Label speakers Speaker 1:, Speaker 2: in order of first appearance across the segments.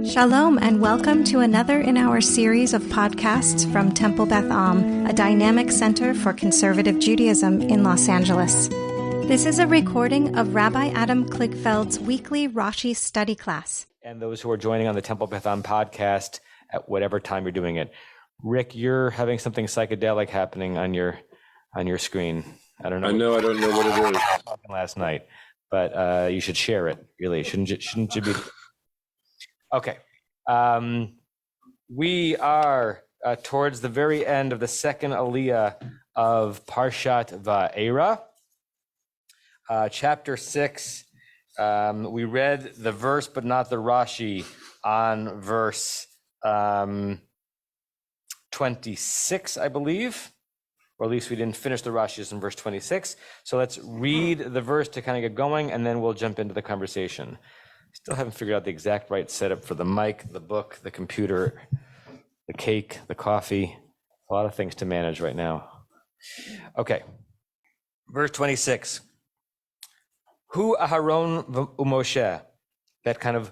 Speaker 1: Shalom and welcome to another in our series of podcasts from Temple Beth Am, a dynamic center for conservative Judaism in Los Angeles. This is a recording of Rabbi Adam Kligfeld's weekly Rashi study class.
Speaker 2: And those who are joining on the Temple Beth Am podcast at whatever time you're doing it. Rick, you're having something psychedelic happening on your screen. I don't know what it is. Last night, but you should share it. Really, shouldn't you be? Okay. We are towards the very end of the second aliyah of Parshat Va'era, chapter 6. We read the verse, but not the Rashi on verse 26, I believe, or at least we didn't finish the Rashis in verse 26. So let's read the verse to kind of get going, and then we'll jump into the conversation. Still haven't figured out the exact right setup for the mic, the book, the computer, the cake, the coffee. A lot of things to manage right now. Okay, verse 26. Hu Aharon u'Moshe, that kind of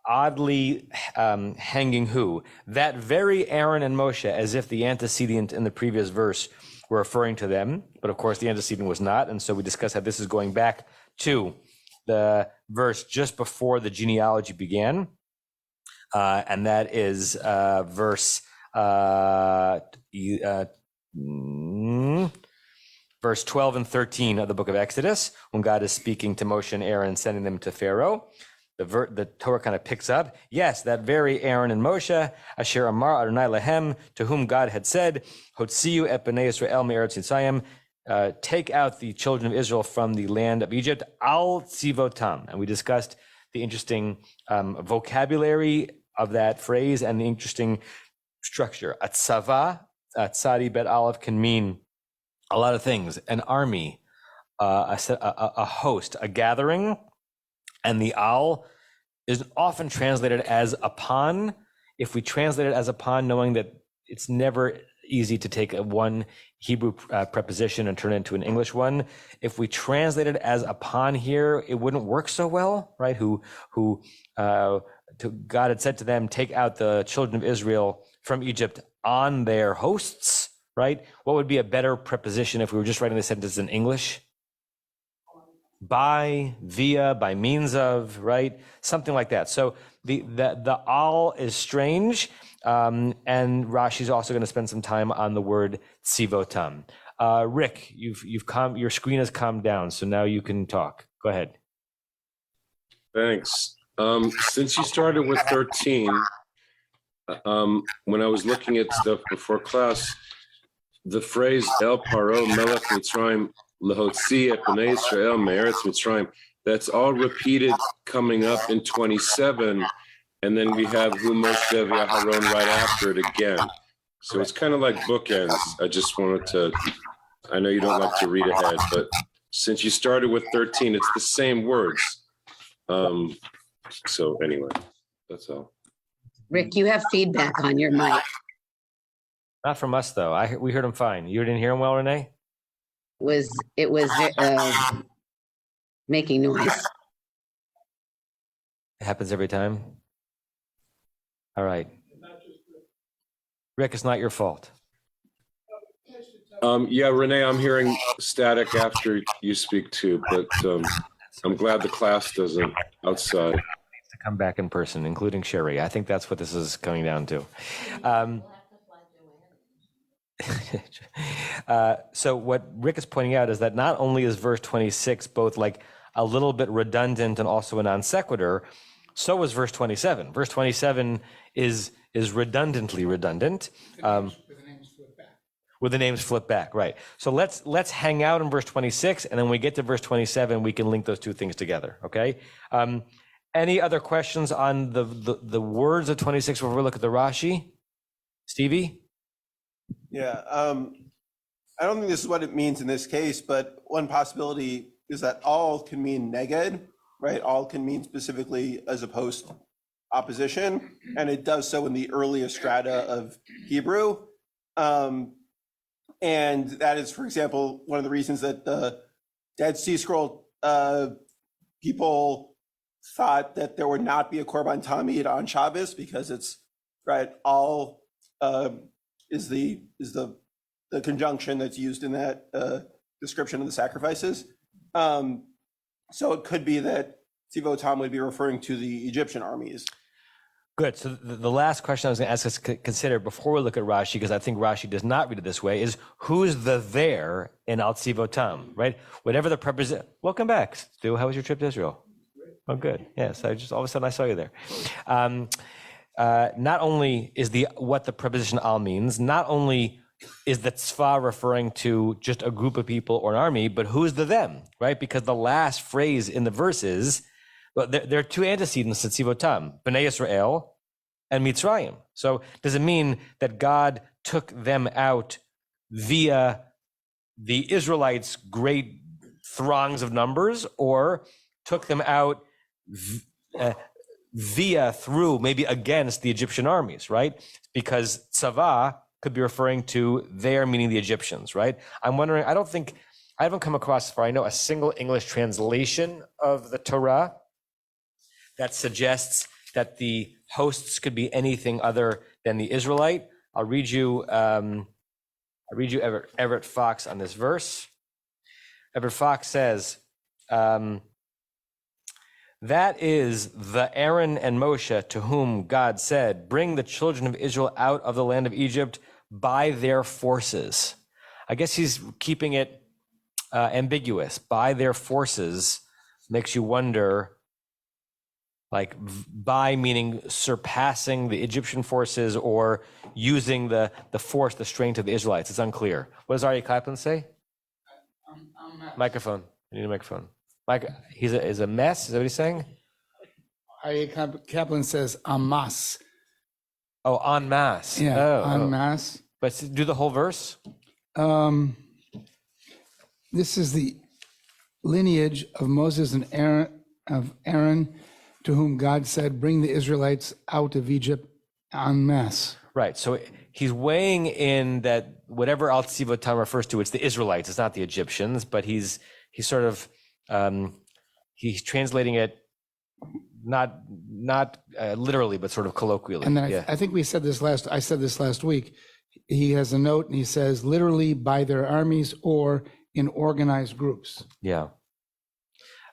Speaker 2: oddly hanging who, that very Aaron and Moshe, as if the antecedent in the previous verse were referring to them, but of course the antecedent was not, and so we discussed how this is going back to the verse just before the genealogy began, and that is verse 12 and 13 of the book of Exodus, when God is speaking to Moshe and Aaron, sending them to Pharaoh. The Torah kind of picks up, yes, that very Aaron and Moshe, Asher Amar Adonai Lehem, to whom God had said, Hotziu et bnei Yisrael me'eretz Mitzrayim, take out the children of Israel from the land of Egypt, al tzivotam. And we discussed the interesting vocabulary of that phrase and the interesting structure. Atzava, tzadi bet aleph, can mean a lot of things: an army, a host, a gathering. And the al is often translated as upon. If we translate it as upon, knowing that it's never easy to take one Hebrew preposition and turn it into an English one, if we translate it as upon here, it wouldn't work so well, right? God had said to them, take out the children of Israel from Egypt on their hosts, right? What would be a better preposition if we were just writing the sentence in English? By, via, by means of, right? Something like that. So the al is strange, and Rashi's also going to spend some time on the word tzivotam. Rick, your screen has calmed down, so now you can talk. Go ahead.
Speaker 3: Thanks. Since you started with 13, when I was looking at stuff before class, the phrase El Paro Melech Mitzrayim Lahotzi et bnei Yisrael me'eretz Mitzrayim, that's all repeated coming up in 27, and then we have Hu Moshe v'Aharon right after it again. So it's kind of like bookends. I just wanted to, I know you don't like to read ahead, but since you started with 13, it's the same words. So anyway, that's all.
Speaker 4: Rick, you have feedback on your mic.
Speaker 2: Not from us, though. We heard him fine. You didn't hear him well, Renee?
Speaker 4: It was making noise.
Speaker 2: It happens every time. All right. Rick, it's not your fault.
Speaker 3: Yeah, Renee, I'm hearing static after you speak too, but I'm glad the class doesn't outside.
Speaker 2: To come back in person, including Sherry. I think that's what this is coming down to. So what Rick is pointing out is that not only is verse 26 both like a little bit redundant and also a non sequitur, so is verse 27. Verse 27 is redundantly redundant. With the names flipped back, right. So let's hang out in verse 26, and then when we get to verse 27, we can link those two things together, okay? Any other questions on the words of 26 before we look at the Rashi? Stevie?
Speaker 5: Yeah, I don't think this is what it means in this case, but one possibility is that all can mean neged, right? All can mean specifically as opposed opposition, and it does so in the earliest strata of Hebrew. And that is, for example, one of the reasons that the Dead Sea Scroll people thought that there would not be a Korban Tamid on Shabbos because it's right. All is the conjunction that's used in that description of the sacrifices. So it could be that Tzivot Tam would be referring to the Egyptian armies.
Speaker 2: Good. So the last question I was going to ask us to consider before we look at Rashi, because I think Rashi does not read it this way, is who's the there in Al Tzivot Tam, right? Whatever the preposition. Welcome back, Stu. How was your trip to Israel? Oh, good. Yes, I just all of a sudden I saw you there. Not only is what the preposition al means, not only is the tzva referring to just a group of people or an army, but who's the them, right? Because the last phrase in the verse is, well, there are two antecedents to Tzivot Tam, Bnei Yisrael and Mitzrayim. So does it mean that God took them out via the Israelites' great throngs of numbers, or took them out through, maybe against the Egyptian armies, right? Because tzava could be referring to their, meaning the Egyptians, right? I'm wondering, I haven't come across, as far I know, a single English translation of the Torah that suggests that the hosts could be anything other than the Israelite. I'll read you Everett Fox on this verse. Everett Fox says, that is the Aaron and Moshe to whom God said, bring the children of Israel out of the land of Egypt by their forces. I guess he's keeping it ambiguous. By their forces makes you wonder, like by meaning surpassing the Egyptian forces or using the force, the strength of the Israelites. It's unclear. What does Rashi Class say? Microphone. You need a microphone. Mike, he's a mess. Is that what he's saying?
Speaker 6: Rashi Kaplan says en masse.
Speaker 2: Oh, en masse.
Speaker 6: Yeah, en masse.
Speaker 2: But do the whole verse.
Speaker 6: This is the lineage of Moses and Aaron, to whom God said, bring the Israelites out of Egypt en masse.
Speaker 2: Right. So he's weighing in that whatever Al Tzivot Tam refers to, it's the Israelites. It's not the Egyptians, but he's sort of he's translating it not literally, but sort of colloquially.
Speaker 6: And then I think I said this last week. He has a note and he says, literally by their armies or in organized groups.
Speaker 2: Yeah.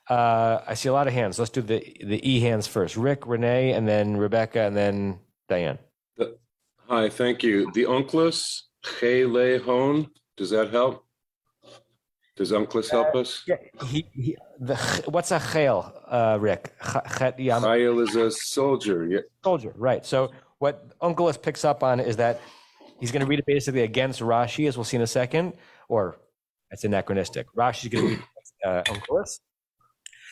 Speaker 2: I see a lot of hands. Let's do the E hands first. Rick, Renee, and then Rebecca, and then Diane.
Speaker 3: Hi, thank you. The Onkelos, Che Le Hon, does that help? Does Onkelos help us?
Speaker 2: Yeah. What's a chayil, Rick?
Speaker 3: Chayil is a soldier. Yeah.
Speaker 2: Soldier, right. So what Onkelos picks up on is that he's going to read it basically against Rashi, as we'll see in a second, or it's anachronistic. Rashi's going to read Onkelos.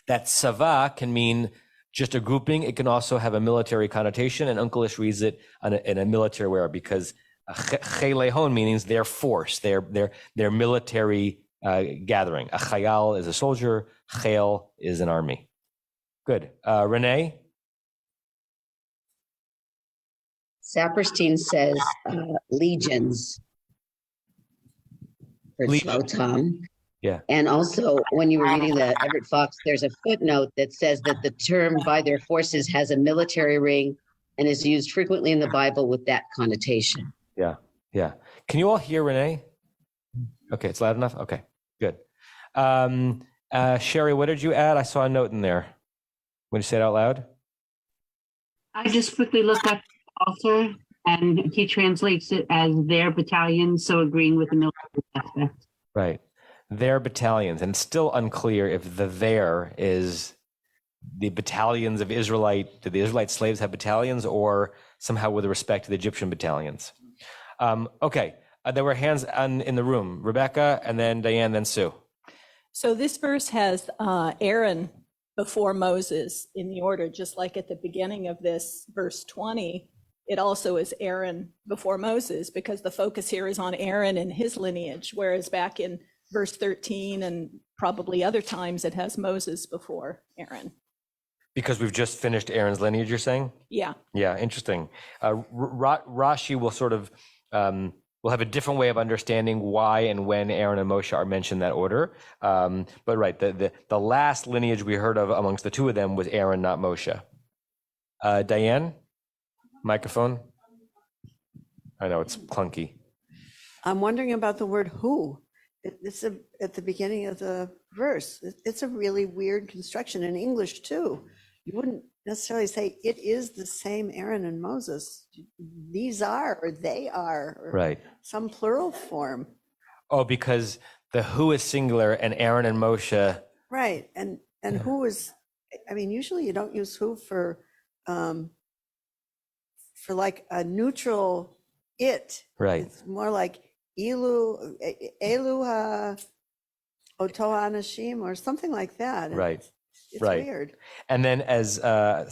Speaker 2: That tzava can mean just a grouping. It can also have a military connotation, and Onkelos reads it in a military way because Chelehon means their force, their military gathering. A chayal is a soldier. Chayil is an army. Good. Renee?
Speaker 4: Saperstein says legions for Tzvotam.
Speaker 2: Yeah.
Speaker 4: And also, when you were reading the Everett Fox, there's a footnote that says that the term by their forces has a military ring and is used frequently in the Bible with that connotation.
Speaker 2: Yeah. Yeah. Can you all hear Renee? Okay. It's loud enough? Okay. Good. Sherry, what did you add? I saw a note in there. Would you say it out loud?
Speaker 7: I just quickly looked up the author and he translates it as their battalion, so agreeing with the military aspect.
Speaker 2: Right. Their battalions, and it's still unclear if the there is the battalions of Israelite, did the Israelite slaves have battalions, or somehow with respect to the Egyptian battalions? Okay, there were hands in the room. Rebecca, and then Diane, then Sue.
Speaker 8: So this verse has Aaron before Moses in the order, just like at the beginning of this verse 20, it also is Aaron before Moses, because the focus here is on Aaron and his lineage, whereas back in verse 13 and probably other times it has Moses before Aaron.
Speaker 2: Because we've just finished Aaron's lineage, you're saying?
Speaker 8: Yeah.
Speaker 2: Yeah, interesting. Rashi will sort of will we'll have a different way of understanding why and when Aaron and Moshe are mentioned in that order. But right, the last lineage we heard of amongst the two of them was Aaron, not Moshe. Diane, microphone. I know it's clunky.
Speaker 9: I'm wondering about the word who. It's at the beginning of the verse. It's a really weird construction in English too. You wouldn't necessarily say it is the same Aaron and Moses. These are, or they are, or
Speaker 2: Right.
Speaker 9: some plural form.
Speaker 2: Oh, because the who is singular and Aaron and Moshe.
Speaker 9: Right. And who is, I mean, usually you don't use who for like a neutral it.
Speaker 2: Right.
Speaker 9: It's more like Eluha Oto Anashim or something like that. And
Speaker 2: Right.
Speaker 9: It's
Speaker 2: Right.
Speaker 9: weird.
Speaker 2: And then, as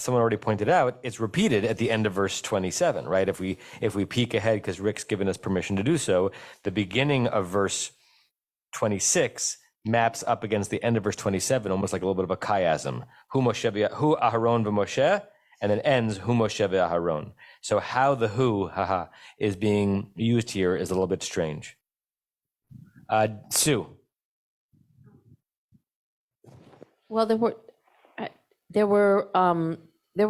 Speaker 2: someone already pointed out, it's repeated at the end of verse 27, right? If we peek ahead, because Rick's given us permission to do so, the beginning of verse 26 maps up against the end of verse 27, almost like a little bit of a chiasm. Hu Aharon v'Moshe, and then ends Hu Moshe v'Aharon. So how the who is being used here is a little bit strange. Sue.
Speaker 10: Well, there were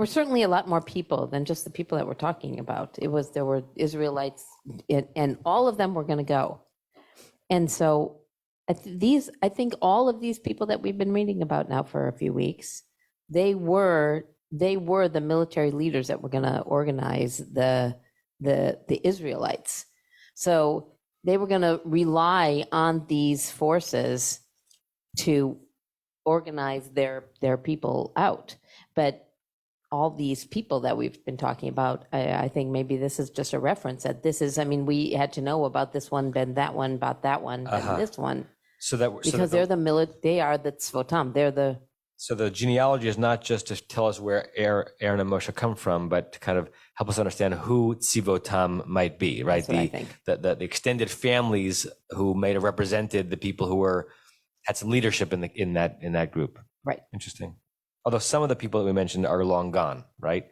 Speaker 10: certainly a lot more people than just the people that we're talking about. There were Israelites, and all of them were going to go. And so I think all of these people that we've been reading about now for a few weeks, they were the military leaders that were going to organize the Israelites. So they were going to rely on these forces to organize their people out. But all these people that we've been talking about, I think maybe this is just a reference that this is, I mean, we had to know about this one, then that one, about that one, then this one. Because they're they are the Tzvotam. They're the.
Speaker 2: So the genealogy is not just to tell us where Aaron and Moshe come from, but to kind of help us understand who Tzivotam might be, right?
Speaker 10: That's what I think.
Speaker 2: The extended families who may have represented the people who had some leadership in that group.
Speaker 10: Right.
Speaker 2: Interesting. Although some of the people that we mentioned are long gone, right?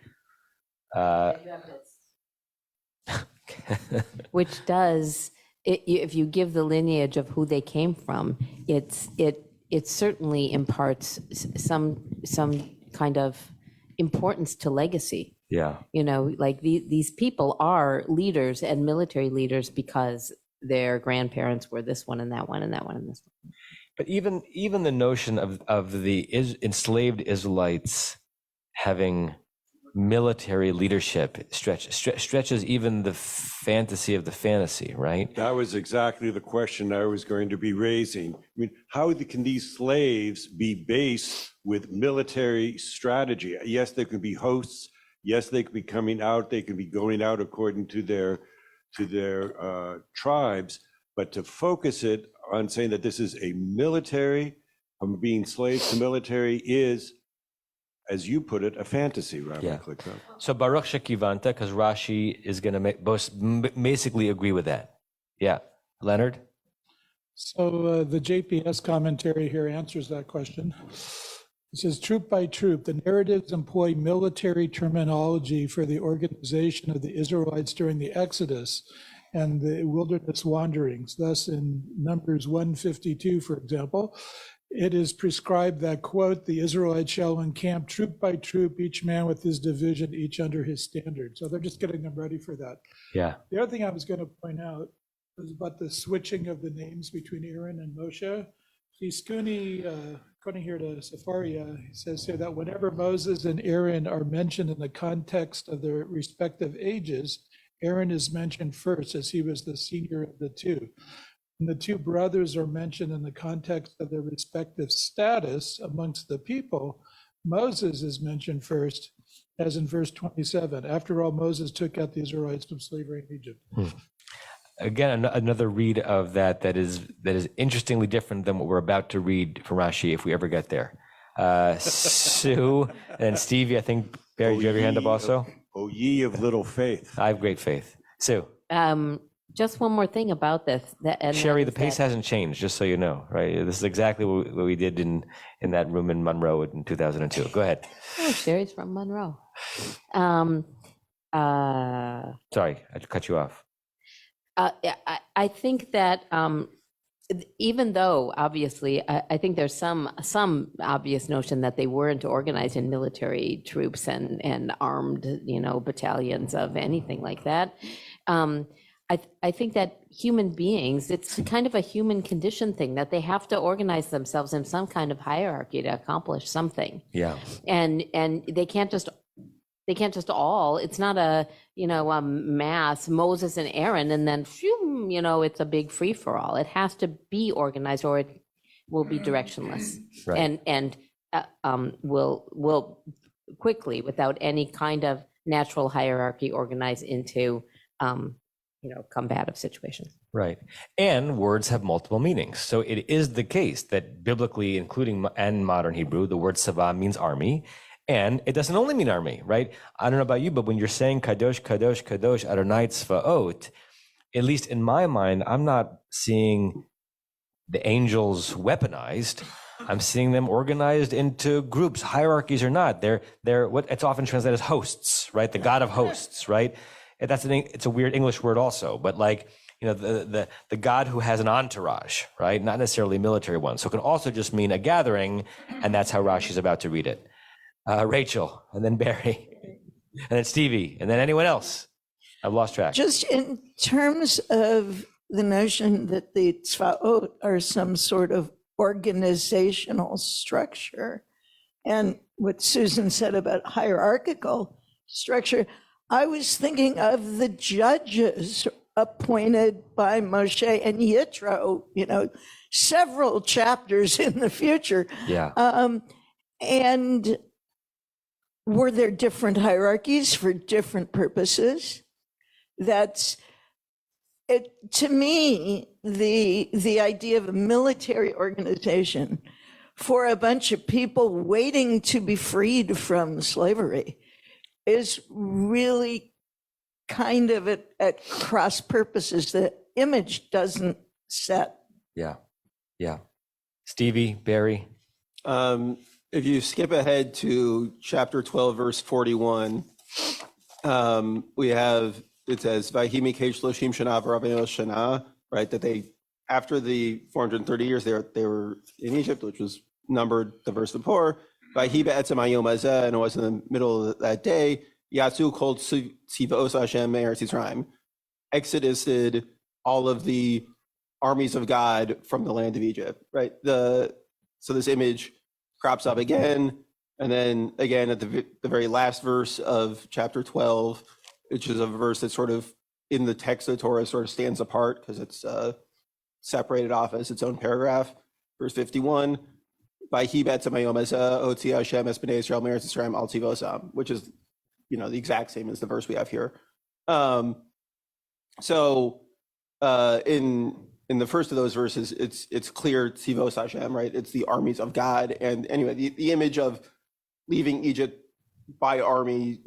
Speaker 10: Which does, if you give the lineage of who they came from, it certainly imparts some kind of importance to legacy.
Speaker 2: Yeah.
Speaker 10: You know, like these people are leaders and military leaders because their grandparents were this one and that one and that one and this one.
Speaker 2: But even the notion of the enslaved Israelites having military leadership stretches even the fantasy of the fantasy, right?
Speaker 11: That was exactly the question I was going to be raising. I mean, how can these slaves be based with military strategy? Yes, they could be hosts. Yes, they could be coming out. They could be going out according to their tribes. But to focus it on saying that this is a military, from being slaves to military, is, as you put it, a fantasy, Rabbi Kligfeld.
Speaker 2: So Baruch Shekivanta, because Rashi is going to basically agree with that. Yeah. Leonard?
Speaker 12: So the JPS commentary here answers that question. It says, troop by troop, the narratives employ military terminology for the organization of the Israelites during the Exodus and the wilderness wanderings. Thus, in Numbers 152, for example, it is prescribed that, quote, the Israelites shall encamp troop by troop, each man with his division, each under his standard. So they're just getting them ready for that.
Speaker 2: Yeah.
Speaker 12: The other thing I was going to point out was about the switching of the names between Aaron and Moshe. Skuni, according here to Sefaria, he says here that whenever Moses and Aaron are mentioned in the context of their respective ages, Aaron is mentioned first as he was the senior of the two. And the two brothers are mentioned in the context of their respective status amongst the people. Moses is mentioned first, as in verse 27. After all, Moses took out the Israelites from slavery in Egypt.
Speaker 2: Again, another read of that is interestingly different than what we're about to read from Rashi if we ever get there. Sue and Stevie, I think, Barry, do you have your hand up also?
Speaker 11: O ye of little faith.
Speaker 2: I have great faith. Sue.
Speaker 10: Just one more thing about this.
Speaker 2: Sherry, the pace hasn't changed, just so you know, right? This is exactly what we did in that room in Monroe in 2002. Go ahead.
Speaker 10: Oh, Sherry's from Monroe.
Speaker 2: Sorry, I cut you off.
Speaker 10: I think that even though obviously, I think there's some obvious notion that they weren't organized in military troops and armed, battalions of anything like that. I think that human beings, it's kind of a human condition thing that they have to organize themselves in some kind of hierarchy to accomplish something.
Speaker 2: Yeah.
Speaker 10: And they can't just all, it's not a mass Moses and Aaron and then it's a big free for all. It has to be organized or it will be directionless.
Speaker 2: Right.
Speaker 10: And will quickly, without any kind of natural hierarchy, organize into combative situations.
Speaker 2: Right. And words have multiple meanings. So it is the case that biblically, including and modern Hebrew, the word savah means army. And it doesn't only mean army, right? I don't know about you, but when you're saying Kadosh, Kadosh, Kadosh, Adonai Tzvaot, at least in my mind, I'm not seeing the angels weaponized. I'm seeing them organized into groups, hierarchies or not. They're what it's often translated as hosts, right? The God of hosts, right? It's a weird English word also, but the God who has an entourage, right? Not necessarily a military one. So it can also just mean a gathering, and that's how Rashi's about to read it. Rachel, and then Barry, and then Stevie, and then anyone else. I've lost track.
Speaker 9: Just in terms of the notion that the tzvaot are some sort of organizational structure, and what Susan said about hierarchical structure, I was thinking of the judges appointed by Moshe and Yitro, several chapters in the future.
Speaker 2: Yeah.
Speaker 9: And were there different hierarchies for different purposes? That's it. To me, the idea of a military organization for a bunch of people waiting to be freed from slavery is really kind of at cross purposes. The image doesn't set.
Speaker 2: Yeah. Yeah. Stevie, Barry.
Speaker 5: If you skip ahead to chapter 12, verse 41, we have, it says, Vayhi mikesh loshim shana v'ravenu shana, right? That they, after the 430 years, they were in Egypt, which was numbered the verse before. Vayhi be'etzem hayom hazeh, and it was in the middle of that day. Yatsu kol tzivos Hashem me'eretz Yisrael. Exodused all of the armies of God from the land of Egypt, right? So this image crops up again, and then again at the very last verse of chapter 12, which is a verse that sort of in the text of the Torah sort of stands apart because it's separated off as its own paragraph. Verse 51, Vayhi be'etzem hayom hazeh hotzi Hashem es bnei Yisrael me'eretz Yisrael al tzivosam, which is the exact same as the verse we have here. In the first of those verses, it's clear tzivos Hashem, right? It's the armies of God. And anyway, the image of leaving Egypt by army,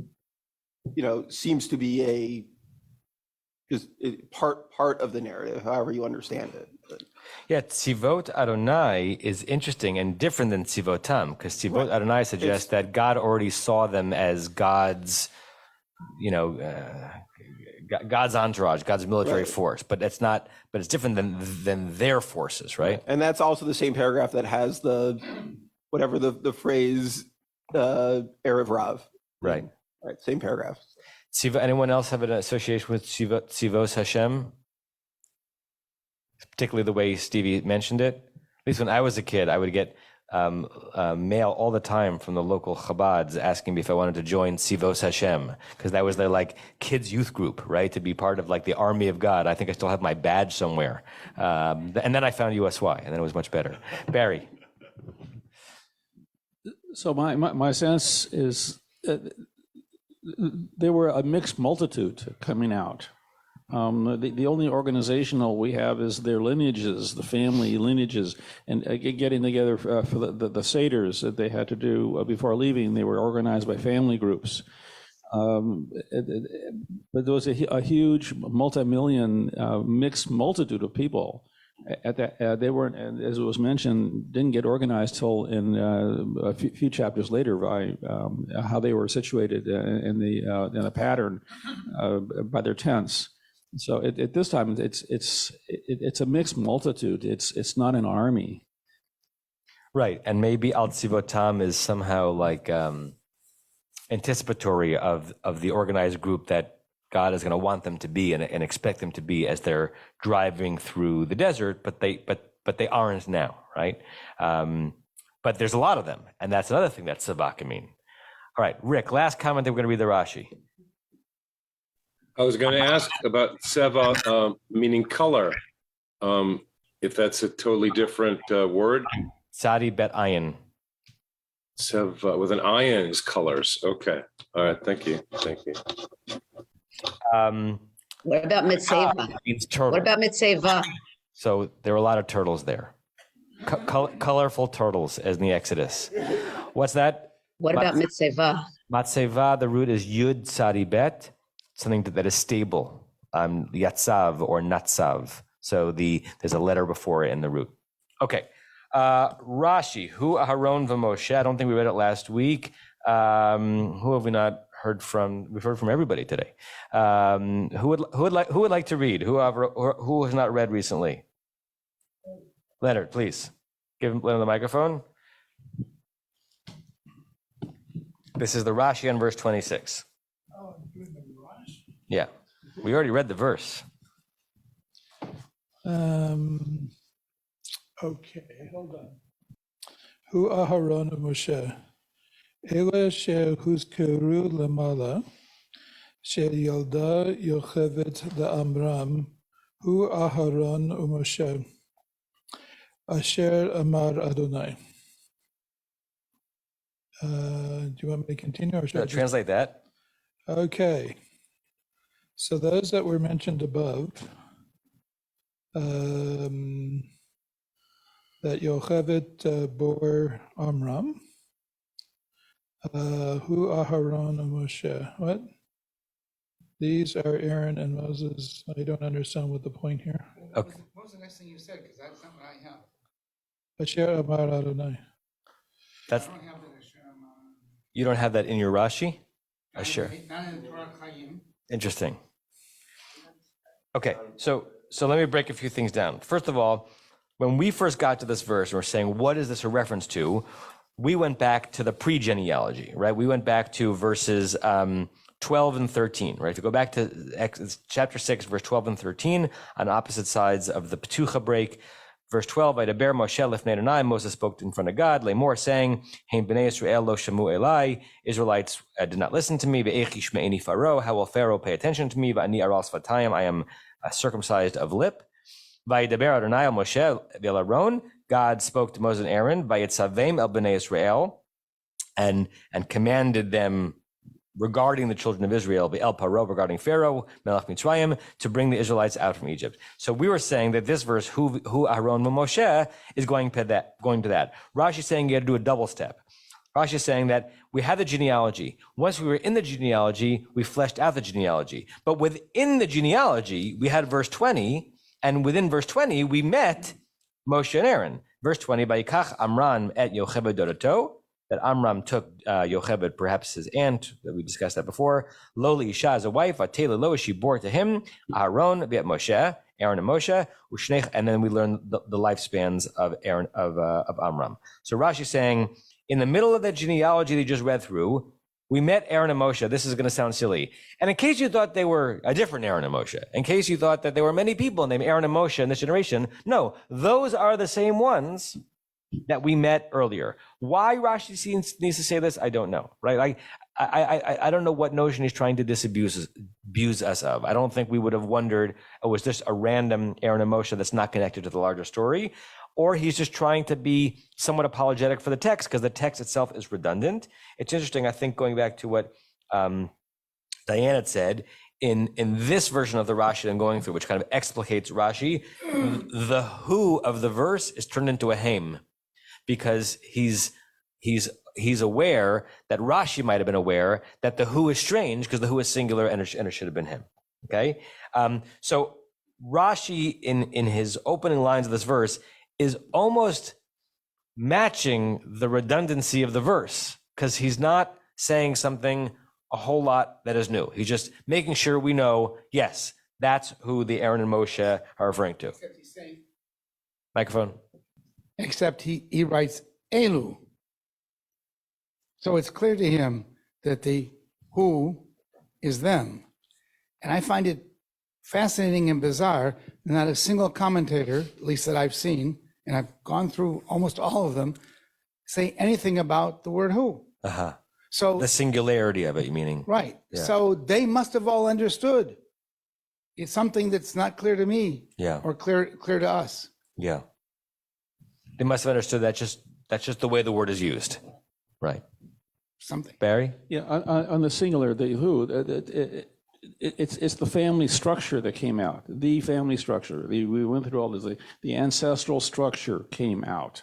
Speaker 5: seems to be part of the narrative, however you understand it. But.
Speaker 2: Yeah, tzivot Adonai is interesting and different than tzivotam, because tzivot Adonai suggests that God already saw them as God's, God's entourage, God's military force, but it's not. But it's different than their forces, right?
Speaker 5: And that's also the same paragraph that has the phrase Erev Rav.
Speaker 2: Right.
Speaker 5: Right. Same paragraph.
Speaker 2: Anyone else have an association with Tzivos Hashem? Particularly the way Stevie mentioned it. At least when I was a kid, I would get mail all the time from the local Chabads asking me if I wanted to join Tzivos Hashem, because that was their kids youth group, right? To be part of the army of God. I think I still have my badge somewhere. And then I found USY, and then it was much better. Barry.
Speaker 13: So my sense is there were a mixed multitude coming out. The only organizational we have is their lineages, the family lineages, and getting together for the seders that they had to do before leaving. They were organized by family groups. But there was a huge multi-million mixed multitude of people. They weren't, as it was mentioned, didn't get organized till in a few chapters later by how they were situated in the pattern by their tents. So at this time, it's a mixed multitude. It's not an army.
Speaker 2: Right, and maybe Al Tzivotam is somehow like anticipatory of the organized group that God is going to want them to be and expect them to be as they're driving through the desert, but they aren't now, right? But there's a lot of them, and that's another thing that Seva can mean. All right, Rick, last comment, then we're going to read the Rashi.
Speaker 3: I was going to ask about Seva meaning color, if that's a totally different word.
Speaker 2: Sadi bet ayin.
Speaker 3: Seva with an ayin is colors. Okay. All right. Thank you. Thank you.
Speaker 4: What about Mitzvah?
Speaker 2: Means turtle.
Speaker 4: What about Mitzvah?
Speaker 2: So there are a lot of turtles there. Colorful turtles, as in the Exodus. What's that?
Speaker 4: What about Mitzvah?
Speaker 2: Matseva, the root is yud sadi bet, something that is stable. Yatsav or natsav. So there's a letter before it in the root. Okay. Rashi, Hu Aharon v'Moshe. I don't think we read it last week. Who have we not heard from? We've heard from everybody today. Who would like to read? Who has not read recently? Leonard, please give Leonard the microphone. This is the Rashi on verse 26.
Speaker 12: Oh, I'm doing the Rashi.
Speaker 2: Yeah, we already read the verse.
Speaker 12: Okay, hold on. Hu Aharon Moshe. Ele shehuzkeru lemala, shel yalda Yochevet le'amram, Hu Aharon u'Moshe, Asher Amar Adonai. Do you want me to continue or should I just
Speaker 2: Translate that.
Speaker 12: Okay. So those that were mentioned above, that Yochevet bore Amram, Hu Aharon and Moshe. What? These are Aaron and Moses. I don't understand what the point here.
Speaker 2: Okay.
Speaker 6: What was the next thing you said? Because that's not what I have.
Speaker 12: Asher Amar Adonai.
Speaker 2: That's
Speaker 6: I don't have that Asher Amar.
Speaker 2: you don't have that in your Rashi? Sure.
Speaker 6: Not in Torah Chaim.
Speaker 2: Interesting. Okay, so let me break a few things down. First of all, when we first got to this verse and we're saying, what is this a reference to? We went back to the pre-genealogy, right? We went back to verses 12 and 13, right? To go back to chapter 6, verse 12 and 13 on opposite sides of the Petucha break. Verse 12, Vaydaber Moshe lifnei Adonai, Moses spoke in front of God, Lemor, saying, Hein b'nei Yisrael lo shamu elai, Israelites did not listen to me, Ve'ech yishme'eni Pharaoh, how will Pharaoh pay attention to me? Va'ani aral sfatayim, I am circumcised of lip. Vaydaber Adonai el Moshe ve'el Aaron, God spoke to Moses and Aaron, Vayitzavem el b'nei Yisrael, and commanded them regarding the children of Israel, the El Paro, regarding Pharaoh, Melech Mitzrayim, to bring the Israelites out from Egypt. So we were saying that this verse, Hu Aharon Moshe, is going to that. Rashi is saying you had to do a double step. Rashi is saying that we had the genealogy. Once we were in the genealogy, we fleshed out the genealogy. But within the genealogy, we had verse 20, and within verse 20, we met Moshe and Aaron. Verse 20, Vayikach Amram et Yocheved dodato, that Amram took Yocheved, perhaps his aunt, that we discussed that before. Loli Isha as a wife, Atela Lo, she bore to him, Aaron, Viet Moshe, Aaron and Moshe, Ushnech, and then we learned the lifespans of Aaron of Amram. So Rashi is saying, in the middle of the genealogy they just read through, we met Aaron and Moshe. This is going to sound silly. And in case you thought they were a different Aaron and Moshe, in case you thought that there were many people named Aaron and Moshe in this generation, no, those are the same ones that we met earlier. Why Rashi needs to say this, I don't know, right? Like, I don't know what notion he's trying to disabuse us of. I don't think we would have wondered, oh, was this a random Aaron and Moshe that's not connected to the larger story? Or he's just trying to be somewhat apologetic for the text because the text itself is redundant. It's interesting, I think, going back to what Diane had said, in this version of the Rashi I'm going through, which kind of explicates Rashi, the who of the verse is turned into a haim, because he's aware that Rashi might have been aware that the who is strange because the who is singular and it should have been him. Okay, so Rashi in his opening lines of this verse is almost matching the redundancy of the verse because he's not saying something a whole lot that is new. He's just making sure we know, yes, That's who the Aaron and Moshe are referring to. Microphone.
Speaker 6: Except he writes Elu. So it's clear to him that the who is them. And I find it fascinating and bizarre that not a single commentator, at least that I've seen, and I've gone through almost all of them, say anything about the word who.
Speaker 2: Uh-huh.
Speaker 6: So
Speaker 2: The singularity of it, meaning.
Speaker 6: right.
Speaker 2: Yeah.
Speaker 6: So they must have all understood. It's something that's not clear to me
Speaker 2: Yeah.
Speaker 6: or clear to us.
Speaker 2: Yeah. They must have understood that's just the way the word is used. Right.
Speaker 6: Something.
Speaker 2: Barry?
Speaker 13: Yeah, on the singular, the who, it's the family structure that came out. The family structure. We went through all this. The ancestral structure came out.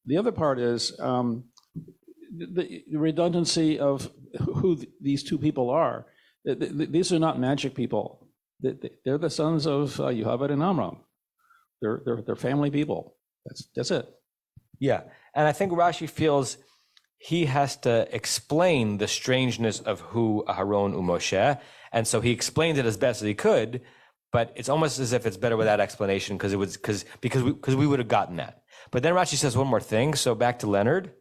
Speaker 13: The other part is the redundancy of who these two people are. These are not magic people. They're the sons of Yocheved and Amram. They're family people. That's it.
Speaker 2: Yeah. And I think Rashi feels he has to explain the strangeness of who Aharon and Moshe. And so he explained it as best as he could, but it's almost as if it's better without explanation because we would have gotten that. But then Rashi says one more thing. So back to Leonard,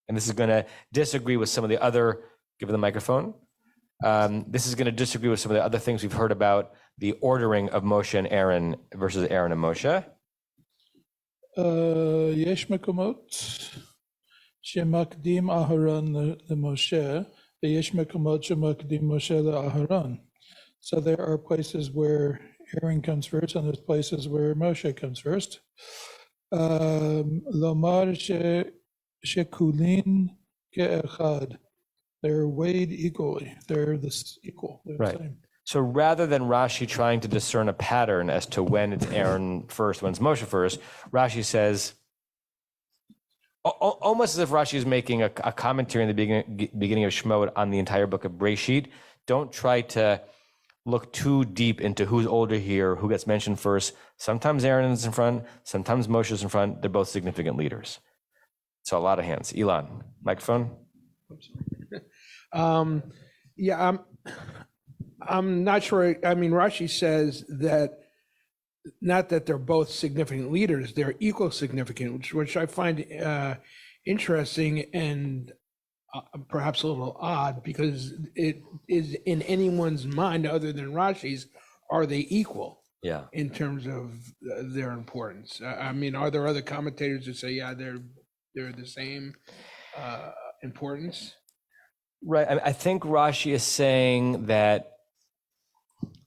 Speaker 2: and this is going to disagree with some of the other, give him the microphone. This is going to disagree with some of the other things we've heard about the ordering of Moshe and Aaron versus Aaron and Moshe.
Speaker 12: יש מקומות שמקדים אהרון למשה, ויש מקומות שמקדים משה לאהרון. So there are places where Aaron comes first, and there's places where Moshe comes first. לומר שכולין כאחד. They're weighed equally. They're this equal. They're the
Speaker 2: Right.
Speaker 12: same.
Speaker 2: So rather than Rashi trying to discern a pattern as to when it's Aaron first, when it's Moshe first, Rashi says, almost as if Rashi is making a commentary in the beginning of Shemot on the entire book of Breshit. Don't try to look too deep into who's older here, who gets mentioned first. Sometimes Aaron's in front, sometimes Moshe's in front. They're both significant leaders. So a lot of hands. Elon, microphone.
Speaker 14: Yeah, I'm not sure. I mean, Rashi says that not that they're both significant leaders, they're equal significant, which I find interesting and perhaps a little odd, because it is in anyone's mind other than Rashi's, are they equal?
Speaker 2: Yeah.
Speaker 14: In terms of their importance? I mean, are there other commentators that say, yeah, they're the same importance?
Speaker 2: Right. I think Rashi is saying that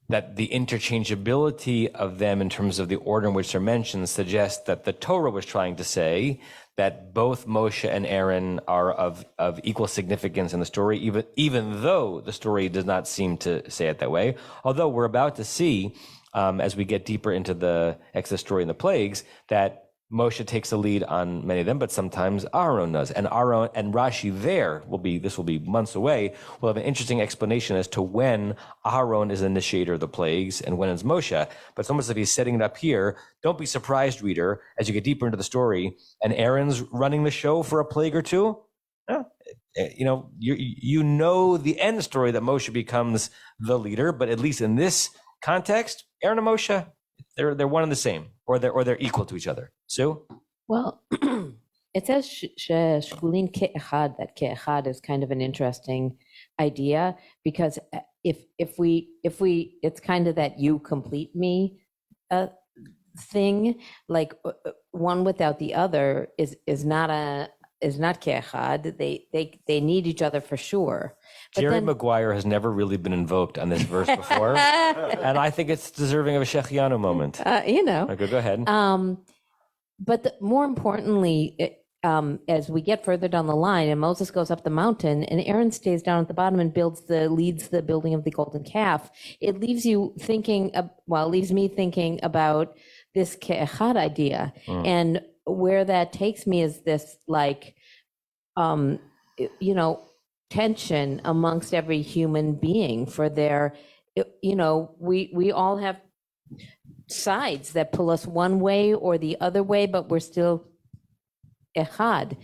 Speaker 2: the interchangeability of them in terms of the order in which they're mentioned suggests that the Torah was trying to say that both Moshe and Aaron are of equal significance in the story, even though the story does not seem to say it that way. Although we're about to see, as we get deeper into the Exodus story and the plagues, that Moshe takes the lead on many of them, but sometimes Aaron does. And Aaron and Rashi this will be months away, will have an interesting explanation as to when Aaron is the initiator of the plagues and when it's Moshe. But it's almost as if he's setting it up here. Don't be surprised, reader, as you get deeper into the story and Aaron's running the show for a plague or two. You know the end story that Moshe becomes the leader, but at least in this context, Aaron and Moshe, they're one and the same, or they're equal to each other. Sue?
Speaker 10: Well, it says shkulin ke'echad, that ke'echad is kind of an interesting idea, because if we it's kind of that you complete me thing, like one without the other is not ke'echad. They need each other for sure. But
Speaker 2: Jerry
Speaker 10: then,
Speaker 2: Maguire has never really been invoked on this verse before, and I think it's deserving of a Shechianu moment. Okay, go ahead.
Speaker 10: But more importantly, as we get further down the line, and Moses goes up the mountain, and Aaron stays down at the bottom and leads the building of the golden calf, it leaves you thinking. Leaves me thinking about this ke'echad idea, and where that takes me is this, like, tension amongst every human being for their, we all have sides that pull us one way or the other way, but we're still echad.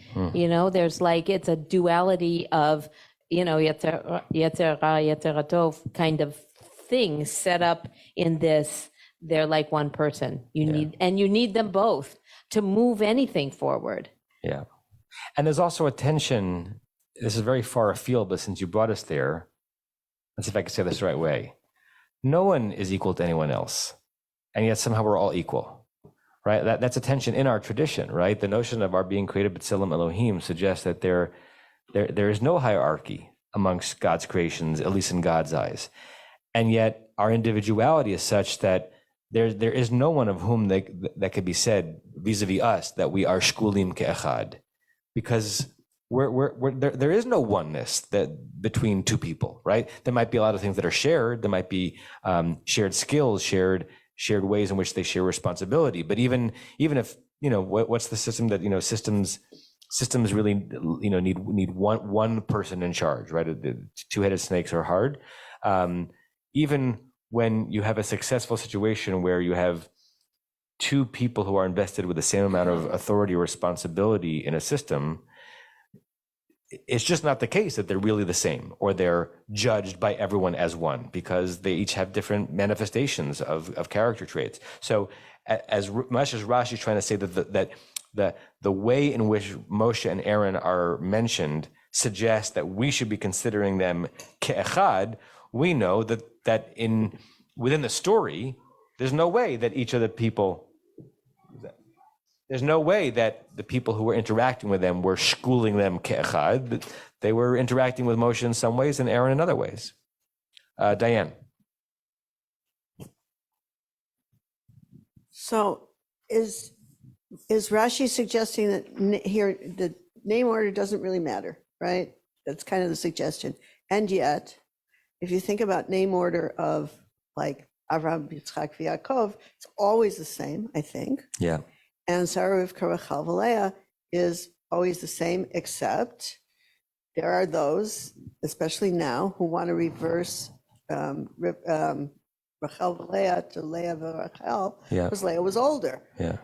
Speaker 10: There's it's a duality of, Yetzer Ra, Yetzer Tov kind of things set up in this. They're like one person. You need them both to move anything forward.
Speaker 2: Yeah. And there's also a tension. This is very far afield, but since you brought us there, let's see if I can say this the right way. No one is equal to anyone else. And yet somehow we're all equal, right? That's a tension in our tradition, right? The notion of our being created b'tselem Elohim suggests that there is no hierarchy amongst God's creations, at least in God's eyes. And yet our individuality is such that there is no one of whom that could be said vis-a-vis us that we are shkulim ke'echad, because there is no oneness between two people, right? There might be a lot of things that are shared. There might be shared skills, shared ways in which they share responsibility. But even if what's the system that systems really need one person in charge, right? The two-headed snakes are hard. Even when you have a successful situation where you have two people who are invested with the same amount of authority or responsibility in a system, it's just not the case that they're really the same or they're judged by everyone as one, because they each have different manifestations of character traits. So as much as Rashi is trying to say that the way in which Moshe and Aaron are mentioned suggests that we should be considering them ke'echad, we know that within the story, there's no way that each of the people, there's no way that the people who were interacting with them were schooling them ke'echad. They were interacting with Moshe in some ways and Aaron in other ways. Diane.
Speaker 9: So is Rashi suggesting that here the name order doesn't really matter, right? That's kind of the suggestion. And yet, if you think about name order of like Avraham, Yitzchak, Yaakov, it's always the same, I think.
Speaker 2: Yeah.
Speaker 9: And Sarah, Rivka, Rachel, Leah is always the same, except there are those, especially now, who want to reverse Rachel Leah to Leah Rachel, because Leah was older.
Speaker 2: Yeah.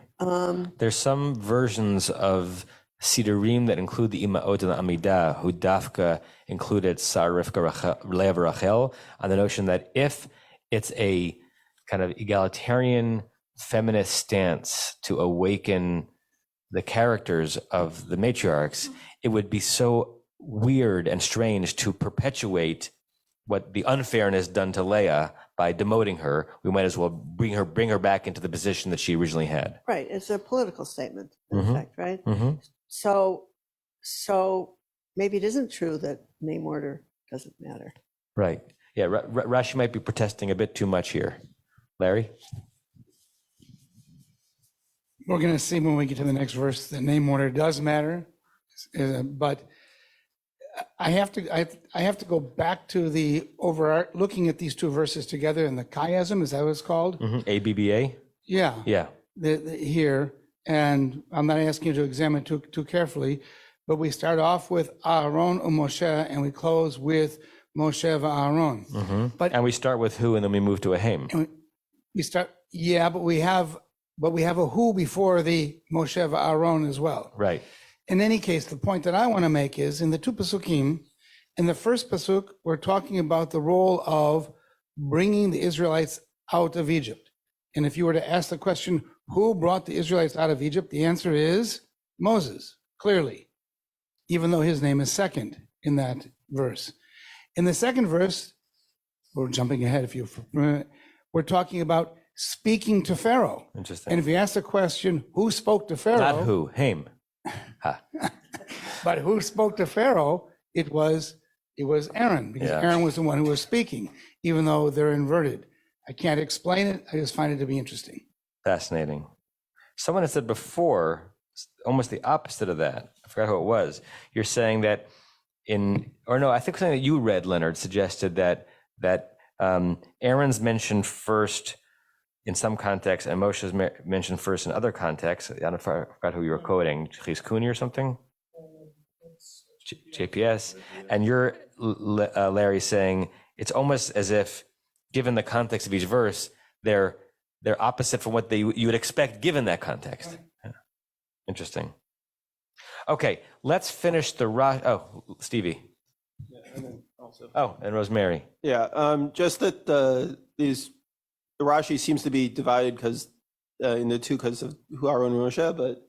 Speaker 2: There's some versions of Sidurim that include the Ima'ot and the Amidah, who dafka included Sarah, Rivka, Leah, Rachel, on the notion that if it's a kind of egalitarian feminist stance to awaken the characters of the matriarchs, it would be so weird and strange to perpetuate what the unfairness done to Leah by demoting her. We might as well bring her back into the position that she originally had.
Speaker 9: Right. It's a political statement, in
Speaker 2: Mhm.
Speaker 9: effect, right?
Speaker 2: Mm-hmm.
Speaker 9: So maybe it isn't true that name order doesn't matter.
Speaker 2: Right. Yeah. Rashi might be protesting a bit too much here. Larry?
Speaker 6: We're going to see when we get to the next verse that name order does matter, but I have to go back to the looking at these two verses together in the chiasm. Is that what it's called?
Speaker 2: Mm-hmm. ABBA?
Speaker 6: Yeah.
Speaker 2: Yeah.
Speaker 6: Here, and I'm not asking you to examine too carefully, but we start off with Aaron and Moshe, and we close with Moshe and Aaron.
Speaker 2: Mm-hmm. And we start with who, and then we move to a haim.
Speaker 6: We start, but we have a who before the Moshe and Aaron as well.
Speaker 2: Right.
Speaker 6: In any case, the point that I want to make is in the two Pesukim, in the first Pasuk, we're talking about the role of bringing the Israelites out of Egypt. And if you were to ask the question, who brought the Israelites out of Egypt? The answer is Moses, clearly, even though his name is second in that verse. In the second verse, we're jumping ahead we're talking about speaking to Pharaoh.
Speaker 2: Interesting.
Speaker 6: And if you ask the question, who spoke to Pharaoh?
Speaker 2: Not who, haim.
Speaker 6: But who spoke to Pharaoh? It was Aaron, because Aaron was the one who was speaking, even though they're inverted. I can't explain it. I just find it to be interesting.
Speaker 2: Fascinating. Someone had said before, almost the opposite of that. I forgot who it was. You're saying that I think something that you read, Leonard, suggested that Aaron's mentioned first in some contexts, and Moshe's mentioned first in other contexts. I forgot who you were quoting, Chizkuni or something? JPS. And you're, Larry, saying it's almost as if, given the context of each verse, they're opposite from what you would expect given that context. Yeah. Interesting. Okay, let's finish the Stevie.
Speaker 5: Yeah, and then also.
Speaker 2: Oh, and Rosemary.
Speaker 5: Yeah, just that the Rashi seems to be divided because in the two because of Aaron and Moshe, but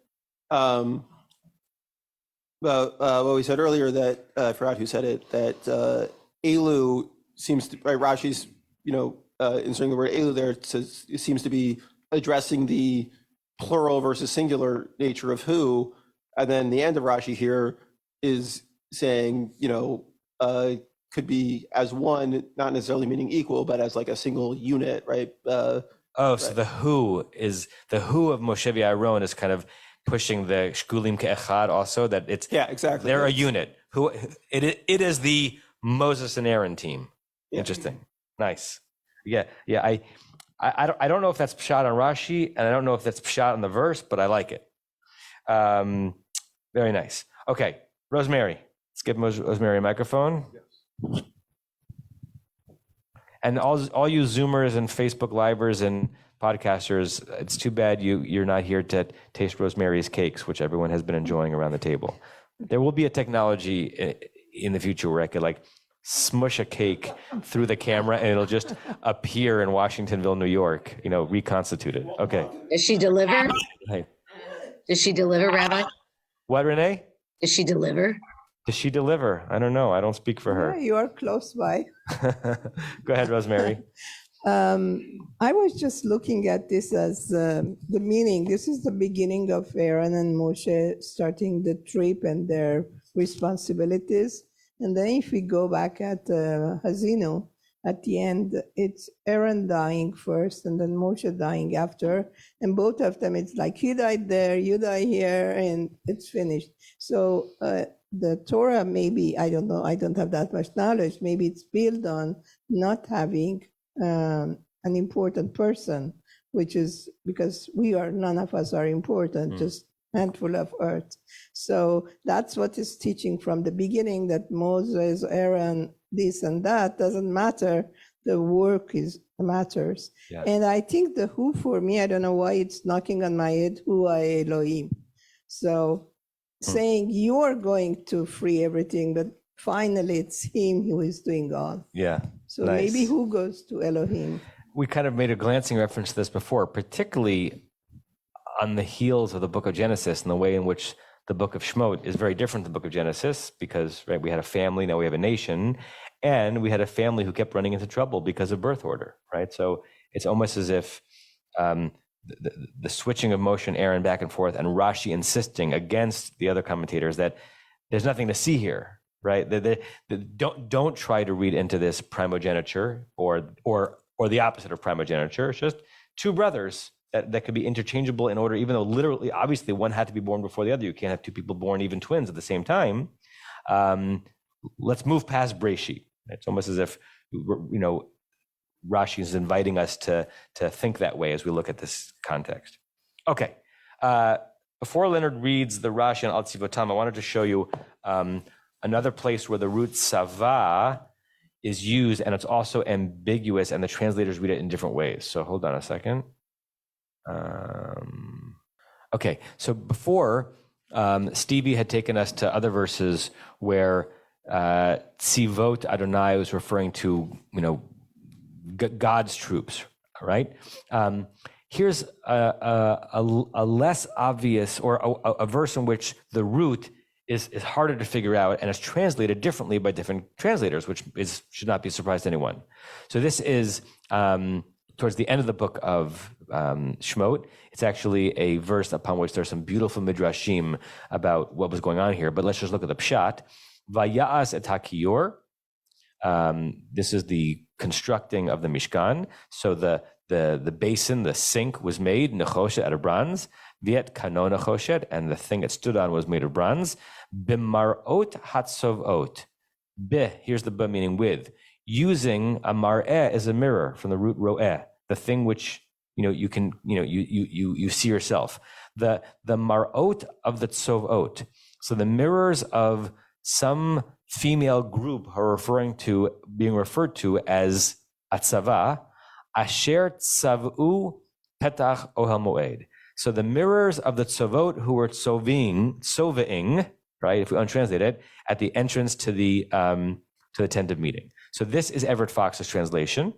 Speaker 5: what we said earlier that I forgot who said it, that Elu seems to, right, Rashi's inserting the word Elu there, it seems to be addressing the plural versus singular nature of who, and then the end of Rashi here is saying could be as one, not necessarily meaning equal, but as like a single unit, right?
Speaker 2: So the who of Moshe v'Aaron is kind of pushing the shkulim ke'echad also, that it's,
Speaker 5: exactly.
Speaker 2: They're a unit. It is the Moses and Aaron team. Interesting. Nice. Yeah. I don't know if that's pshat on Rashi, and I don't know if that's pshat on the verse, but I like it. Very nice. Okay, Rosemary. Let's give Rosemary a microphone. Yes. And all you Zoomers and Facebook Livers and podcasters, it's too bad you're not here to taste Rosemary's cakes, which everyone has been enjoying around the table. There will be a technology in the future where I could smush a cake through the camera and it'll just appear in Washingtonville, New York, reconstituted. Okay.
Speaker 4: Does she deliver?
Speaker 2: Hey.
Speaker 4: Does she deliver, Rabbi?
Speaker 2: What, Renee?
Speaker 4: Does she deliver?
Speaker 2: Does she deliver? I don't know. I don't speak for her.
Speaker 15: Yeah, you are close by.
Speaker 2: Go ahead, Rosemary.
Speaker 15: I was just looking at this as the meaning. This is the beginning of Aaron and Moshe starting the trip and their responsibilities. And then if we go back at Hazinu, at the end, it's Aaron dying first and then Moshe dying after. And both of them, it's like he died there, you die here, and it's finished. So the Torah, maybe, I don't know, I don't have that much knowledge, maybe it's built on not having an important person, which is because none of us are important, just handful of earth. So that's what is teaching from the beginning, that Moses, Aaron, this and that doesn't matter. The work matters. Yes. And I think the who for me, I don't know why it's knocking on my head, Hu Elohim. So saying you're going to free everything, but finally it's him who is doing all.
Speaker 2: Yeah.
Speaker 15: So nice. Maybe who goes to Elohim?
Speaker 2: We kind of made a glancing reference to this before, particularly on the heels of the book of Genesis and the way in which the book of Shemot is very different than the book of Genesis, because we had a family, now we have a nation, and we had a family who kept running into trouble because of birth order, right? So it's almost as if the switching of Moshe and Aaron back and forth, and Rashi insisting against the other commentators that there's nothing to see here, right? Don't try to read into this primogeniture or the opposite of primogeniture. It's just two brothers that could be interchangeable in order, even though literally, obviously, one had to be born before the other. You can't have two people born even twins at the same time. Let's move past Breshit. It's almost as if, Rashi is inviting us to think that way as we look at this context. Okay. Before Leonard reads the Rashi on Al Tzivotam, I wanted to show you another place where the root sava is used, and it's also ambiguous, and the translators read it in different ways. So hold on a second. Okay, so before Stevie had taken us to other verses where Tzivot Adonai was referring to God's troops, right? Here's a less obvious, or a verse in which the root is harder to figure out and is translated differently by different translators, which should not be a surprise to anyone. So this is towards the end of the book of Shemot. It's actually a verse upon which there's some beautiful midrashim about what was going on here. But let's just look at the pshat. Vaya'as et hakiyor. This is the constructing of the Mishkan. So the basin, the sink was made nechoshet out of bronze. Viet kano nechoshet, and the thing it stood on was made of bronze. Bimarot hatzovot. Bih, here's the ba meaning with. Using a mar'eh as a mirror from the root ro'eh, the thing which you see yourself. The mar'ot of the tzovot. So the mirrors of some female group are being referred to as atzava, asher tzavu petach ohel moed. So the mirrors of the tzovot who were tzovaing, right? If we untranslate it, at the entrance to the to the tent of meeting. So this is Everett Fox's translation.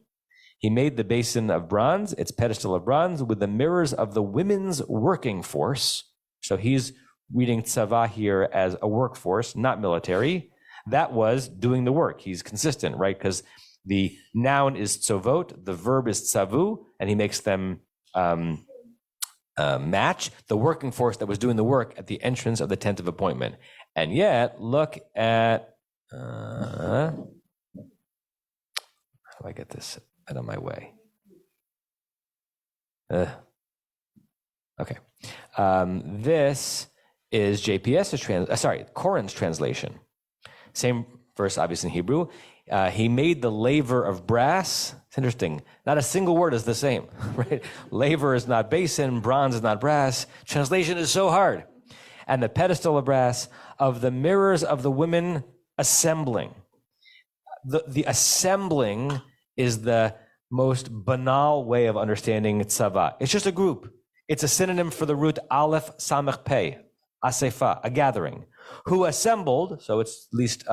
Speaker 2: He made the basin of bronze, its pedestal of bronze, with the mirrors of the women's working force. So he's reading tzava here as a workforce, not military. That was doing the work. He's consistent, right? Because the noun is tzovot, the verb is tzavu, and he makes them match the working force that was doing the work at the entrance of the tent of appointment. And yet, look at, how do I get this out of my way? Okay. This is Koren's translation. Same verse, obviously in Hebrew. He made the laver of brass. It's interesting. Not a single word is the same, right? Laver is not basin, bronze is not brass. Translation is so hard. And the pedestal of brass, of the mirrors of the women assembling. The assembling is the most banal way of understanding tzava. It's just a group. It's a synonym for the root aleph samech pei, asefa, a gathering. Who assembled, so it's at least